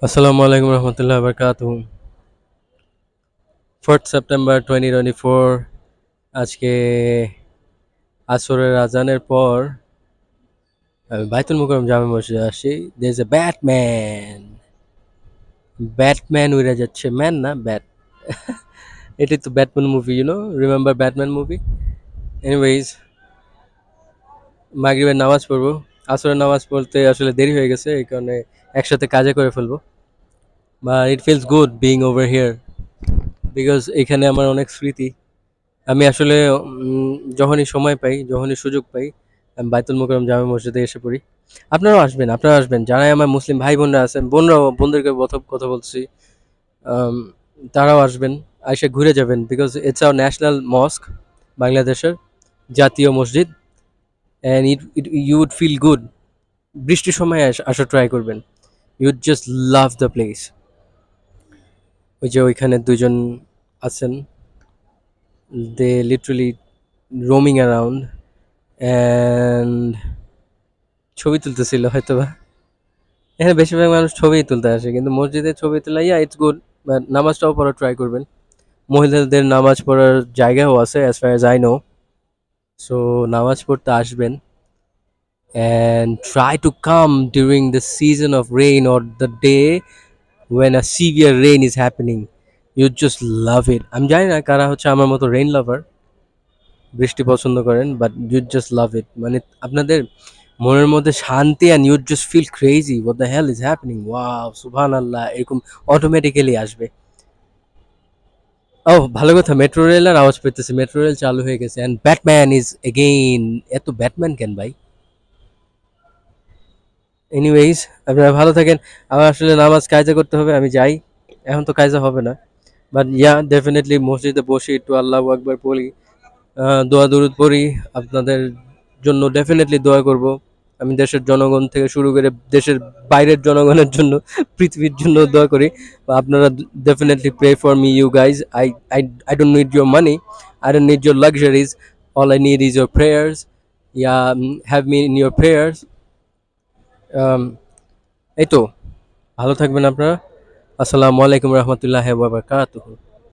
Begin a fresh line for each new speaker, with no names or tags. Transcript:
Assalamu alaikum warahmatullahi wabarakatuh. 4th September 2024 আজকে আসরের আজানের পর আমি বাইতুল মুকাররম জামে মসজিদে আসি। দেয়ার ইজ এ ব্যাটম্যান উড়ে যাচ্ছে, ম্যান না ব্যাট। এটাই তো Batman movie, remember Batman movie. Anyways, মাগরিবের নামাজ পড়বো। আসরের নামাজ পড়তে আসলে দেরি হয়ে গেছে, এই কারণে একসাথে কাজে করে ফেলবো। But it feels good being over here because এখানে আমার অনেক স্মৃতি। আমি আসলে যখনই সময় পাই, যখনই সুযোগ পাই, আমি বাইতুল মোকাররম জামে মসজিদে এসে পড়ি। আপনারাও আসবেন। যারাই আমার মুসলিম ভাই বোনরা আছেন, বোনদেরকে কথা বলছি, আম, তারাও আসবেন, এসে ঘুরে যাবেন। Because it's our national mosque, বাংলাদেশের জাতীয় মসজিদ। And you would feel good. বৃষ্টির সময় আসা ট্রাই করবেন। You would just love the place. ওই যে ওইখানে দুজন আছেন, they literally roaming around and ছবি তুলতেছিল হয়তোবা। এখানে বেশিরভাগ মানুষ ছবিই তুলতে আসে, কিন্তু মসজিদে ছবি তোলা ইটস গুড, বাট নামাজটাও পড়া ট্রাই করবেন। মহিলাদের নামাজ পড়ার জায়গাও আছে as far as I know. So নামাজ পড়তে আসবেন and try to come during the season of rain or the day when a severe rain is happening. You just love it. আমি জানি না কারা হচ্ছে আমার মতো রেইন লাভার, বৃষ্টি পছন্দ করেন, but you just love it. মানে আপনাদের মনের মধ্যে শান্তি, and you just feel crazy, what the hell is happening, wow সুবহানাল্লাহ, এরকম অটোমেটিক্যালি আসবে। ও ভালো কথা, মেট্রো রেলের আওয়াজ পেতেছি, মেট্রো রেল চালু হয়ে গেছে অ্যান্ড ব্যাটম্যান ইজ এগেইন। এত ব্যাটম্যান কেন ভাই? এনিওয়েজ, আপনারা ভালো থাকেন। আমার আসলে নামাজ কায়জা করতে হবে, আমি যাই। এখন তো কায়জা হবে না, বাট ইয়া ডেফিনেটলি মসজিদে বসি, একটু আল্লাহু আকবার পড়ি, দোয়া দরুদ পড়ি। আপনাদের জন্য ডেফিনেটলি দোয়া করব। আমি দেশের জনগণ থেকে শুরু করে দেশের বাইরের জনগণের জন্য, পৃথিবীর জন্য দোয়া করি। আপনারা definitely pray for me you guys. I don't need your money, I don't need your luxuries, all I need is your prayers. Yeah, have me in your prayers. এই তো, ভালো থাকবেন আপনারা। আসসালামু আলাইকুম রহমতুল্লাহ ওয়া বারাকাতুহু।